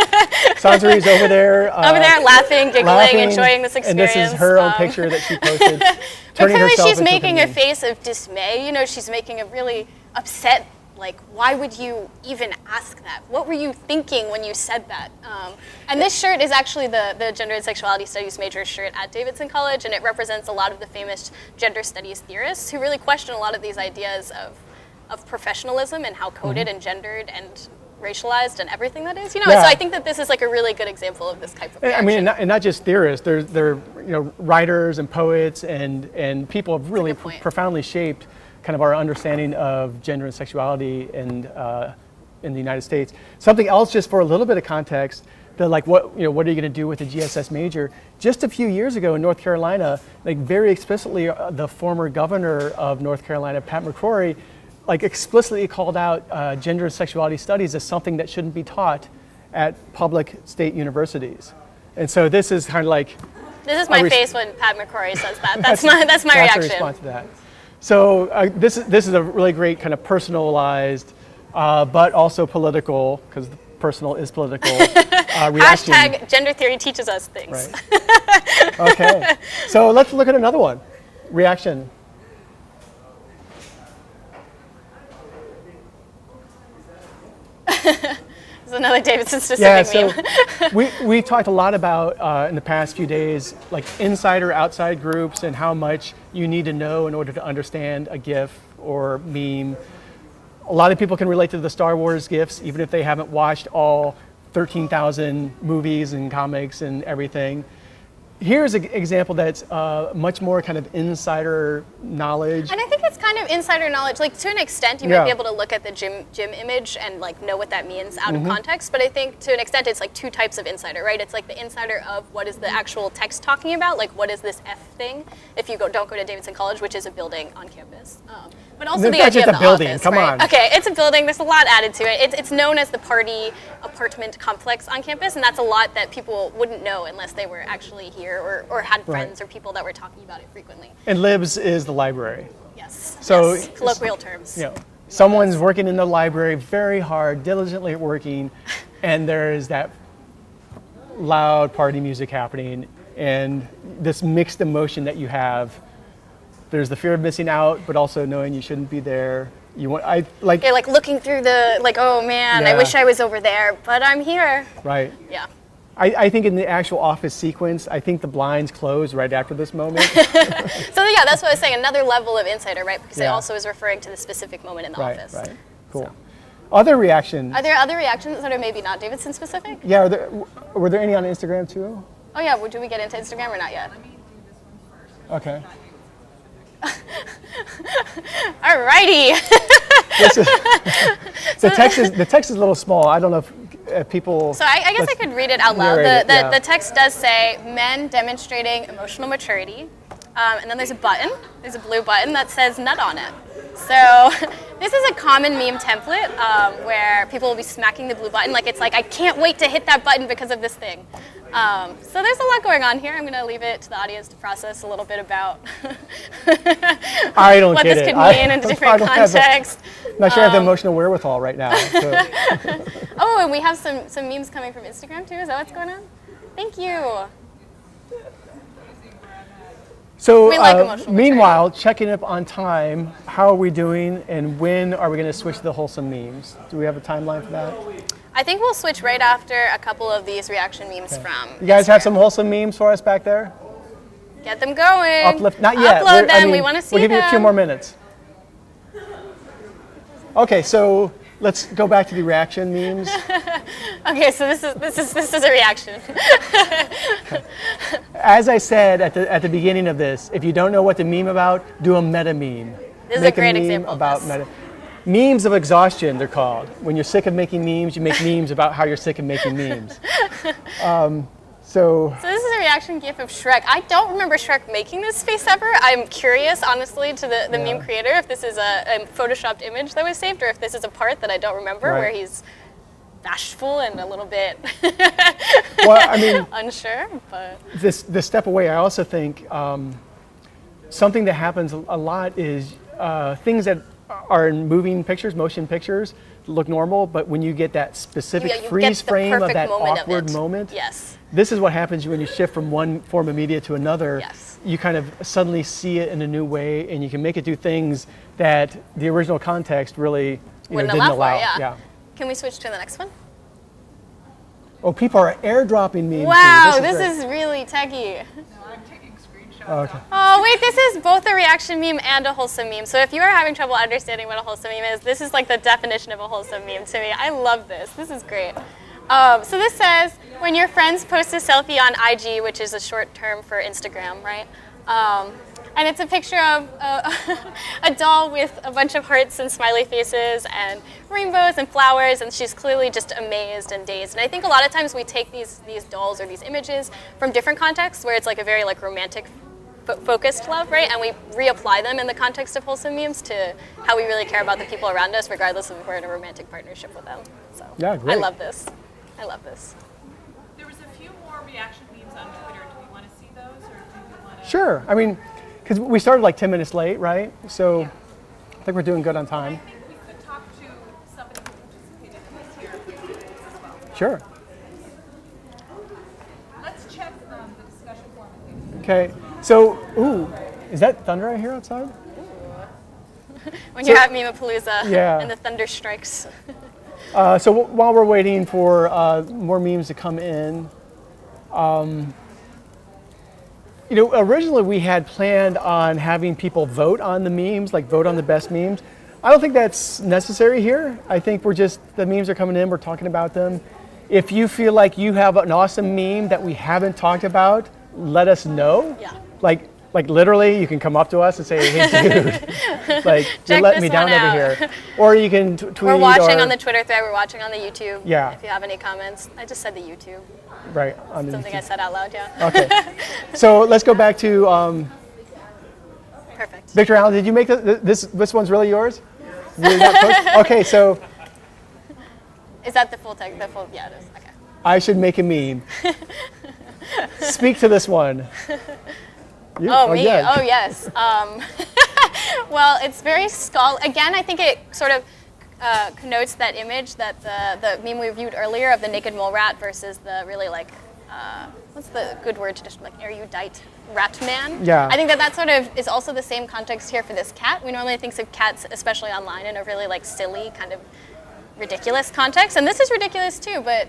Sanjari's over there. Over there laughing, giggling, enjoying this experience. And this is her own picture that she posted. But turning clearly herself she's into the making a meme. face of dismay. She's making a really upset, like, why would you even ask that? What were you thinking when you said that? And this shirt is actually the Gender and Sexuality Studies major shirt at Davidson College, and it represents a lot of the famous gender studies theorists who really question a lot of these ideas of professionalism and how coded and gendered and racialized and everything that is. And so I think that this is like a really good example of this type of reaction. I mean, and not just theorists. There writers and poets and people have really good point. profoundly shaped kind of our understanding of gender and sexuality in the United States. Something else, just for a little bit of context, that like what are you going to do with the GSS major? Just a few years ago in North Carolina, like very explicitly, the former governor of North Carolina, Pat McCrory, like explicitly called out gender and sexuality studies as something that shouldn't be taught at public state universities. And so this is kind of like This is my face when Pat McCrory says that. That's my That's reaction. the response to that. So this is a really great kind of personalized, but also political, because personal is political, reaction. Hashtag gender theory teaches us things. Right. Okay. So let's look at another one. Reaction. This is another Davidson specific meme. we talked a lot about in the past few days, like insider outside groups and how much you need to know in order to understand a GIF or meme. A lot of people can relate to the Star Wars GIFs, even if they haven't watched all 13,000 movies and comics and everything. Here's an example that's much more kind of insider knowledge. And I think it's kind of insider knowledge. Like to an extent, you might be able to look at the gym image and like know what that means out of context. But I think to an extent, it's like two types of insider, right? It's like the insider of what is the actual text talking about, like what is this F thing? If you don't go to Davidson College, which is a building on campus. But also the idea of the building. office, Come right? on. Okay, it's a building. There's a lot added to it. It's known as the party apartment complex on campus, and that's a lot that people wouldn't know unless they were actually here or had friends or people that were talking about it frequently. And Libs is the library. Yes. So yes. Colloquial terms. Someone's working in the library very hard, diligently working, and there's that loud party music happening, and this mixed emotion that you have There's the fear of missing out, but also knowing you shouldn't be there. You want, I like, You're like looking through the, like, oh man, I Yeah. wish I was over there, but I'm here. right. Yeah. I think in the actual office sequence, I think the blinds close right after this moment. So yeah, that's what I was saying, another level of insider, right? Because I Yeah. also was referring to the specific moment in the Right, office. right. Cool. Other reaction. Are there other reactions that are maybe not Davidson specific? Yeah, were there any on Instagram too? Oh yeah, do we get into Instagram or not yet? Okay. Alrighty. This is- the text is a little small. I don't know if people. So I guess I could read it out loud. narrate it, yeah. The text does say, men demonstrating emotional maturity. And then there's a button, there's a blue button that says nut on it. So this is a common meme template where people will be smacking the blue button like it's like, I can't wait to hit that button because of this thing. So there's a lot going on here. I'm going to leave it to the audience to process a little bit about I don't what get this it. could mean in different contexts. I'm not sure I have the emotional wherewithal right now. So. Oh, and we have some memes coming from Instagram too. Is that what's going on? Thank you. So, We like emotional meanwhile, checking up on time, how are we doing and when are we going to switch to the wholesome memes? Do we have a timeline for that? I think we'll switch right after a couple of these reaction memes from You guys have Instagram. some wholesome memes for us back there? Get them going. Uplift, not yet. Upload them. We want to see We'll give you a few them. more minutes. Okay, so let's go back to the reaction memes. Okay, so this is a reaction. As I said at the beginning of this, if you don't know what to meme about, do a meta meme. This is Make a great meme example of about this. meta. Memes of exhaustion, they're called. When you're sick of making memes, you make memes about how you're sick of making memes. So So this is a reaction GIF of Shrek. I don't remember Shrek making this face ever. I'm curious, honestly, to the meme creator if this is a photoshopped image that was saved or if this is a part that I don't remember Right. where he's bashful and a little bit well, I mean, unsure. But this step away, I also think something that happens a lot is things that are in moving pictures, motion pictures, look normal, but when you get that specific you get freeze the frame of perfect that moment of awkward it. moment, Yes. this is what happens when you shift from one form of media to another. Yes. You kind of suddenly see it in a new way, and you can make it do things that the original context really Wouldn't didn't allow allow. for, yeah. Can we switch to the next one? Oh, people are airdropping memes. Wow, too. this great. is really techie. No, I'm taking screenshots. Oh, okay. Oh, wait, this is both a reaction meme and a wholesome meme. So if you are having trouble understanding what a wholesome meme is, this is like the definition of a wholesome meme to me. I love this. This is great. So this says, when your friends post a selfie on IG, which is a short term for Instagram, right? And it's a picture of a doll with a bunch of hearts and smiley faces and rainbows and flowers, and she's clearly just amazed and dazed. And I think a lot of times we take these dolls or these images from different contexts where it's like a very like romantic focused love, right? And we reapply them in the context of wholesome memes to how we really care about the people around us, regardless of if we're in a romantic partnership with them. So Yeah, great. I love this. I love this. There was a few more reaction memes on Twitter. Do we want to see those, or do we want to? Sure. I mean, because we started like 10 minutes late, right? So I think we're doing good on I time. think we could talk to somebody who participated in this here for a few minutes as well. Sure. Let's check the discussion forum. Okay. So, ooh, is that thunder I hear outside? When you're at Meme-a-palooza Yeah. and the thunder strikes. So while we're waiting for more memes to come in, originally we had planned on having people vote on the memes, like vote on the best memes. I don't think that's necessary here. I think the memes are coming in, we're talking about them. If you feel like you have an awesome meme that we haven't talked about, let us know. Yeah. Like literally, you can come up to us and say, "Hey, dude, like you're Check letting this me down one over out." here," or you can tweet. We're watching or, on the Twitter thread. We're watching on the YouTube. Yeah. If you have any comments. I just said the YouTube. right on the Something I said out loud, yeah. Okay. So let's go back to Perfect. Victor Allen. Did you make this one's really yours? You did that post? Okay, so Is that the full text? Yeah, it is. Okay. I should make a meme. Speak to this one. You? Oh, me? yeah. Oh, yes. Well, it's very Again, I think it sort of connotes that image that the meme we reviewed earlier of the naked mole rat versus the really like, what's the good word to just like erudite rat man. Yeah. I think that sort of is also the same context here for this cat. We normally think of cats, especially online, in a really like silly, kind of ridiculous context. And this is ridiculous too, but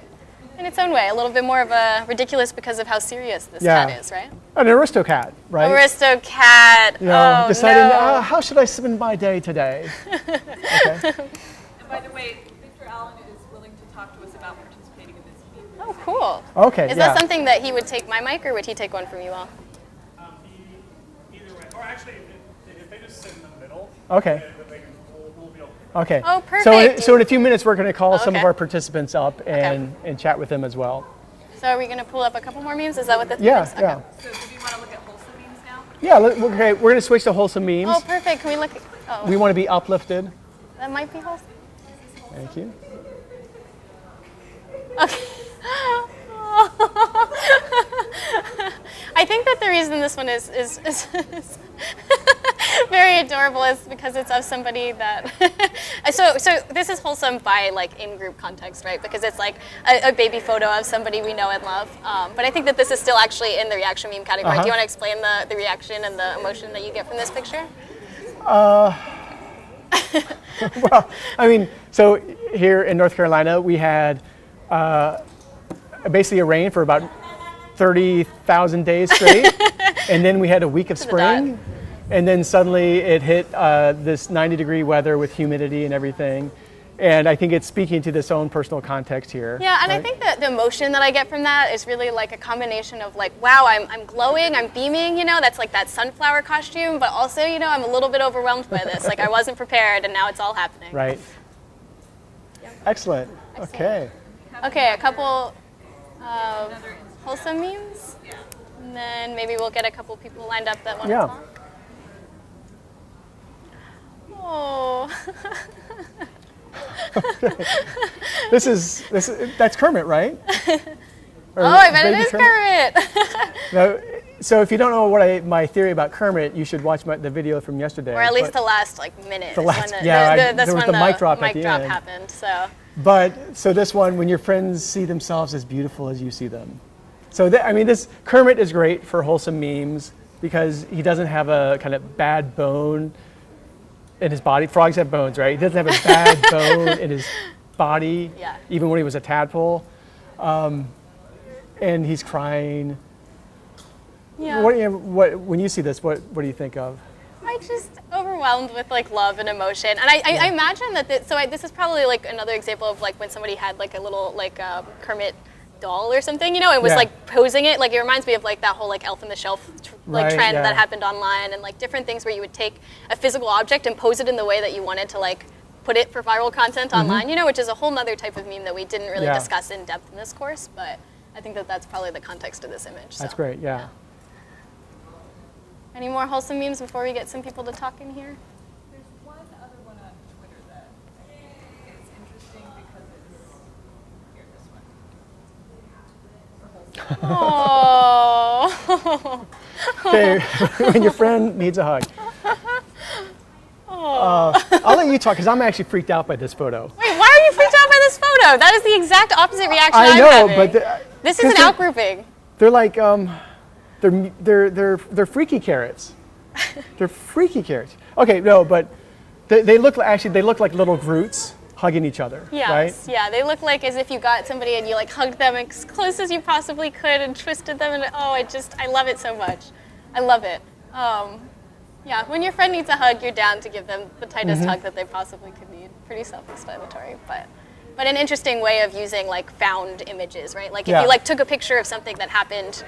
in its own way, a little bit more of a ridiculous because of how serious this cat is, right? An aristocat, right? Aristocat. You know, Oh, deciding, no. how should I spend my day today? Okay. And by the way, Victor Allen is willing to talk to us about participating in this meeting. Oh, cool. Okay, Is yeah. that something that he would take my mic, or would he take one from you all? Either way, or actually, if they just sit in the middle, Okay. then we'll be able to. Okay. Oh, So, perfect. so in a few minutes, we're going to call some of Okay. our participants up and chat with them as well. So are we going to pull up a couple more memes? Is that what the theme Yeah, is? Okay. yeah. So do we want to look at wholesome memes now? Yeah, okay, we're going to switch to wholesome memes. Oh, perfect. Can we look? Oh, We want to be uplifted. that might be wholesome. Thank you. Okay. I think that the reason this one is very adorable is because it's of somebody that. so this is wholesome by like in-group context, right? Because it's like a baby photo of somebody we know and love. But I think that this is still actually in the reaction meme category. Do you want to explain the reaction and the emotion that you get from this picture? Well, I mean, so here in North Carolina, we had basically a rain for about 30,000 days straight, and then we had a week of spring, and then suddenly it hit this 90-degree weather with humidity and everything. And I think it's speaking to this own personal context here. Yeah, and right? I think that the emotion that I get from that is really like a combination of like, wow, I'm glowing, I'm beaming, you know, that's like that sunflower costume, but also, you know, I'm a little bit overwhelmed by this. Like I wasn't prepared and now it's all happening. Right. Excellent. Okay. Okay, a couple of wholesome memes. And then maybe we'll get a couple people lined up that want to Yeah. talk. Oh. That's Kermit, right? Or Oh, I bet it baby is Kermit. No, so if you don't know my theory about Kermit, you should watch the video from yesterday. Or at least But- the last like minute. The is last- when yeah, that's there was when the mic drop at the end. happened. So But this one, when your friends see themselves as beautiful as you see them. So this Kermit is great for wholesome memes because he doesn't have a kind of bad bone in his body. Frogs have bones, right? He doesn't have a bad bone in his body, Yeah. even when he was a tadpole. And he's crying. yeah. When you see this, what do you think of? I just overwhelmed with like love and emotion, and I imagine that this is probably like another example of like when somebody had like a little like Kermit doll or something, you know, and was Yeah. like posing it. Like it reminds me of like that whole like Elf on the Shelf Right, trend yeah. that happened online, and like different things where you would take a physical object and pose it in the way that you wanted to like put it for viral content online, you know, which is a whole nother type of meme that we didn't really Mm-hmm. Yeah. discuss in depth in this course, but I think that that's probably the context of this image. That's so. great, yeah. Any more wholesome memes before we get some people to talk in here? There's one other one on Twitter that is interesting because it's here, this one. Oh. Okay, when your friend needs a hug. I'll let you talk because I'm actually freaked out by this photo. Wait, why are you freaked out by this photo? That is the exact opposite reaction I I'm know, having. but this is an outgrouping. they're like they're freaky carrots. They're freaky carrots. Okay, no, but they look like little Groots hugging each other, right? Yes, yeah, they look like as if you got somebody and you like hugged them as close as you possibly could and twisted them, and I love it so much. I love it. Yeah, when your friend needs a hug, you're down to give them the tightest Mm-hmm. hug that they possibly could need. Pretty self-explanatory, but an interesting way of using like found images, right? Like if Yeah. you like took a picture of something that happened,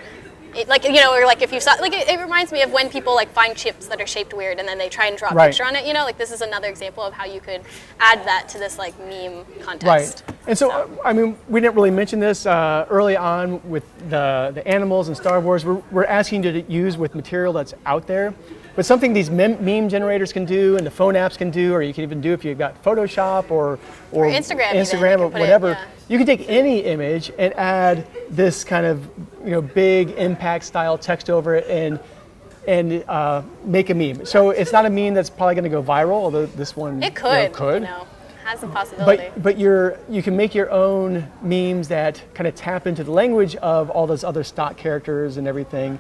or like if you saw, like it reminds me of when people like find chips that are shaped weird and then they try and draw a Right. picture on it. You know, like this is another example of how you could add that to this like meme context. Right. And so, I mean, we didn't really mention this early on with the animals and Star Wars. We're asking you to use with material that's out there. But something these meme generators can do and the phone apps can do, or you can even do if you've got Photoshop or Instagram even, you can or put it, whatever. yeah. You can take any image and add this kind of big impact style text over it and make a meme. So it's not a meme that's probably going to go viral, although this one It could, could. has the possibility. But you can make your own memes that kind of tap into the language of all those other stock characters and everything,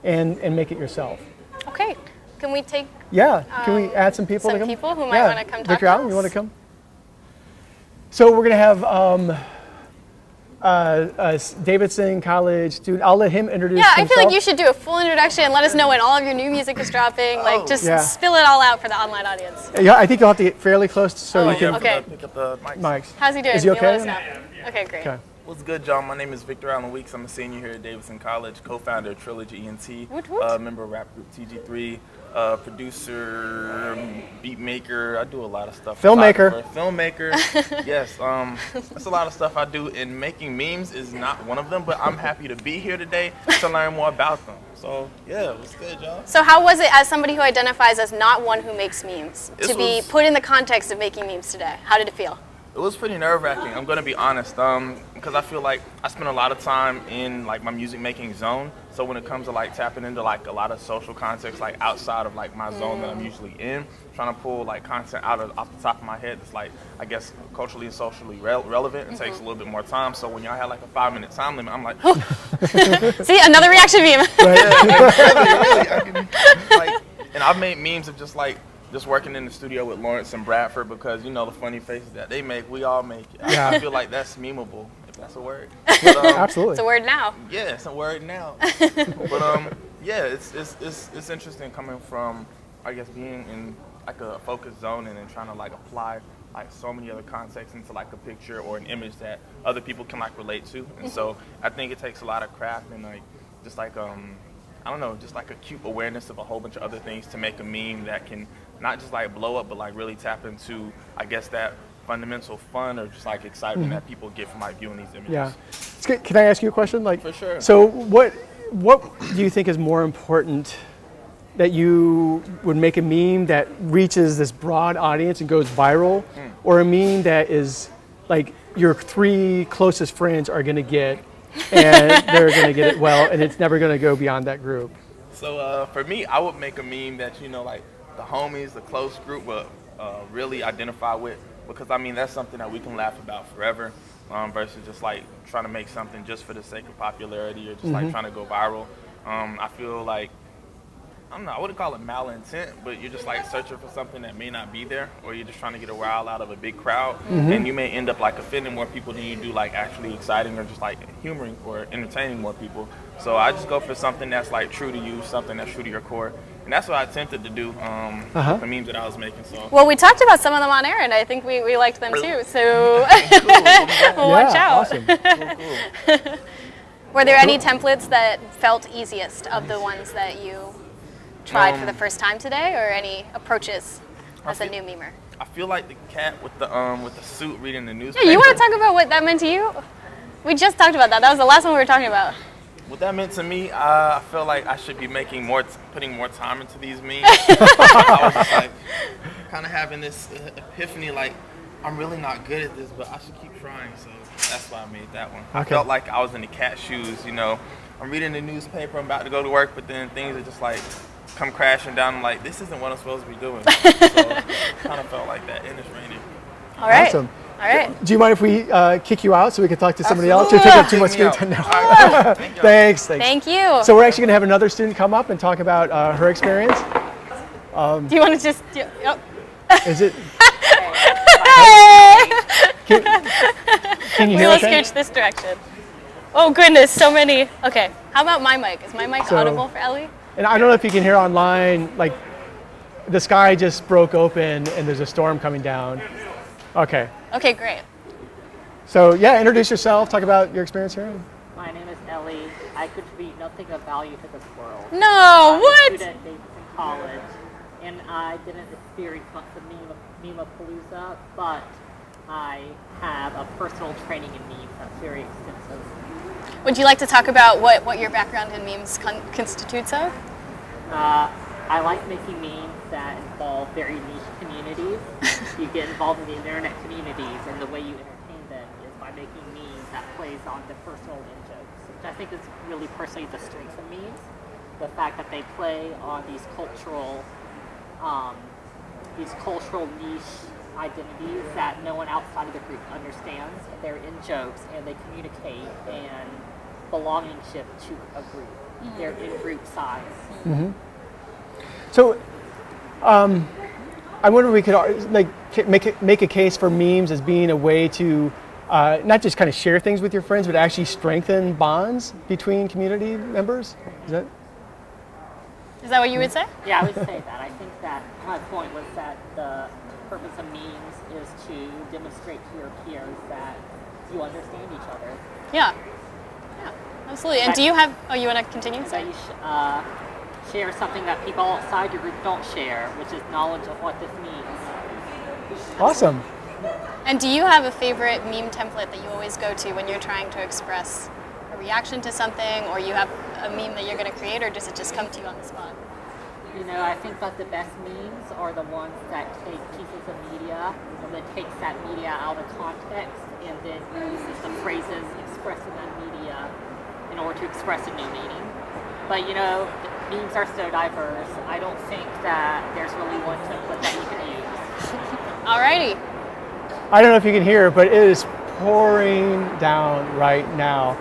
and make it yourself. Okay. Can we take Yeah, can we add some people? some to come? people who might wanna come talk Victor to Allen, us? you want to come? So we're going to have Davidson College student. I'll let him introduce Yeah, I himself. feel like you should do a full introduction and let us know when all of your new music is dropping. Like, just Yeah. spill it all out for the online audience. Yeah, I think you'll have to get fairly close so you can Okay. Pick up the mics. mics. How's he doing? Is he Can you let okay? us know? Okay, great. Okay. What's good, y'all? My name is Victor Allen Weeks. I'm a senior here at Davidson College, co-founder of Trilogy ENT, Woot woot. member of rap group TG3, producer, beat maker. I do a lot of stuff. Filmmaker. Filmmaker. Yes, that's a lot of stuff I do, and making memes is not one of them, but I'm happy to be here today to learn more about them. So, yeah, what's good, y'all? So how was it, as somebody who identifies as not one who makes memes, This to be was- put in the context of making memes today? How did it feel? It was pretty nerve-wracking. I'm gonna be honest, because I feel like I spend a lot of time in like my music making zone. So when it comes to like tapping into like a lot of social context, like outside of like my zone that I'm usually in, trying to pull like content off the top of my head that's like I guess culturally and socially relevant, it takes a little bit more time. So when y'all had like a 5-minute time limit, I'm like, See, another reaction meme. really, I can, like, and I've made memes of just working in the studio with Lawrence and Bradford because you know the funny faces that they make, we all make it. Yeah. I feel like that's memeable, if that's a word. But, Absolutely. It's a word now. yeah, it's a word now. But yeah, it's interesting coming from I guess being in like a focused zone and then trying to like apply like so many other contexts into like a picture or an image that other people can like relate to. And so I think it takes a lot of craft and like just like I don't know, just like acute awareness of a whole bunch of other things to make a meme that can not just like blow up, but like really tap into, I guess, that fundamental fun or just like excitement that people get from like viewing these images. Yeah. Can I ask you a question? Like, For sure. So what do you think is more important, that you would make a meme that reaches this broad audience and goes viral, or a meme that is like your 3 closest friends are going to get and they're going to get it well and it's never going to go beyond that group? So for me, I would make a meme that, you know, like the homies, the close group will really identify with, because I mean, that's something that we can laugh about forever versus just like trying to make something just for the sake of popularity or just like trying to go viral. I feel like, I don't know, I wouldn't call it malintent, but you're just like searching for something that may not be there, or you're just trying to get a rile out of a big crowd, and you may end up like offending more people than you do like actually exciting or just like humoring or entertaining more people. So I just go for something that's like true to you, something that's true to your core, and that's what I attempted to do with the memes that I was making. So Well, we talked about some of them on air, and I think we liked them too. So cool. watch out. Awesome. Cool. Were there any templates that felt easiest of the ones that you tried for the first time today, or any approaches as a new memer? I feel like the cat with the suit reading the newspaper. Yeah, you want to talk about what that meant to you? We just talked about that. That was the last one we were talking about. What that meant to me, I feel like I should be putting more time into these memes. I was just like, kind of having this epiphany, like, I'm really not good at this, but I should keep trying. So that's why I made that one. I felt like I was in the cat's shoes, you know. I'm reading the newspaper, I'm about to go to work, but then things are just like come crashing down. I'm like, this isn't what I'm supposed to be doing. So kind of felt like that, and it's raining. All right. Awesome. All right. Do you mind if we kick you out so we can talk to somebody else? You're taking up too much screen time now. Thank y'all. Thanks. Thank you. So we're actually going to have another student come up and talk about her experience. Do you want to just? Yep. Is it? Hey! Can you We hear will okay? scooch this direction. Oh goodness, so many. Okay, how about my mic? Is my mic So- audible for Ellie? And I don't know if you can hear online, like the sky just broke open and there's a storm coming down. Okay. Okay, great. So yeah, introduce yourself, talk about your experience here. My name is Ellie. I contribute nothing of value to this world. No, I'm a what? student at Davidson College, and I didn't experience much of Meme-a-palooza, but I have a personal training in memes that's very extensive. Would you like to talk about what your background in memes constitutes of? I like making memes that involve very niche communities. You get involved in the internet communities, and the way you entertain them is by making memes that plays on the personal in-jokes, which I think is really personally the strength of memes. The fact that they play on these cultural niche identities that no one outside of the group understands. They're in-jokes, and they communicate and belongingship to a group. their in-group size. So, I wonder if we could like make a case for memes as being a way to not just kind of share things with your friends, but actually strengthen bonds between community members. Is that what you would say? Yeah, I would say that. I think that my point was that the purpose of memes is to demonstrate to your peers that you understand each other. Yeah. Yeah, absolutely. And do you have, oh, you want to continue? That you share something that people outside your group don't share, which is knowledge of what this means. Awesome. And do you have a favorite meme template that you always go to when you're trying to express a reaction to something, or you have a meme that you're going to create, or does it just come to you on the spot? You know, I think that the best memes are the ones that take pieces of media and then takes that media out of context and then uses the phrases expressed in that media in order to express a new meaning. But you know, memes are so diverse. I don't think that there's really one template that you can use. Alrighty. I don't know if you can hear, but it is pouring down right now.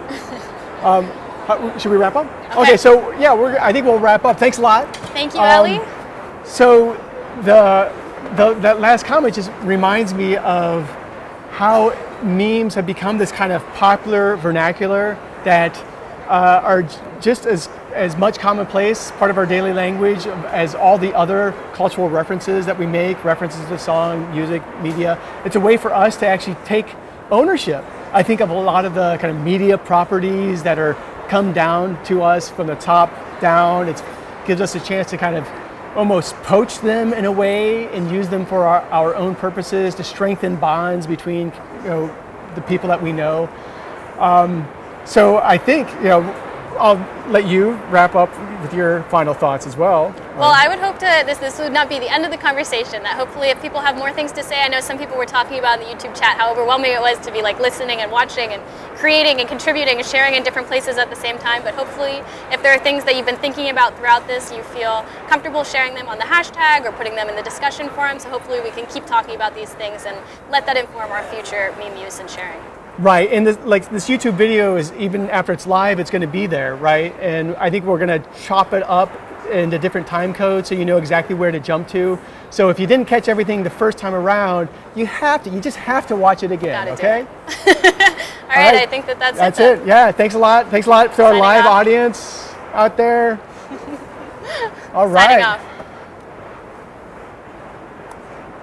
Should we wrap up? Okay, so yeah, I think we'll wrap up. Thanks a lot. Thank you, Ellie. So that last comment just reminds me of how memes have become this kind of popular vernacular that are just as much commonplace, part of our daily language as all the other cultural references that we make, references to song, music, media. It's a way for us to actually take ownership, I think, of a lot of the kind of media properties that are come down to us from the top down. It gives us a chance to kind of almost poach them in a way and use them for our own purposes to strengthen bonds between the people that we know. So I think I'll let you wrap up with your final thoughts as well. Well, I would hope this would not be the end of the conversation, that hopefully if people have more things to say, I know some people were talking about in the YouTube chat how overwhelming it was to be like listening and watching and creating and contributing and sharing in different places at the same time. But hopefully if there are things that you've been thinking about throughout this, you feel comfortable sharing them on the hashtag or putting them in the discussion forum. So hopefully we can keep talking about these things and let that inform our future meme use and sharing. Right, and this YouTube video is, even after it's live, it's going to be there, right? And I think we're going to chop it up into different time codes so you know exactly where to jump to. So if you didn't catch everything the first time around, you just have to watch it again, okay? All right, I think that's it. Yeah, thanks a lot. Thanks a lot to our live audience out there. All right. Signing off.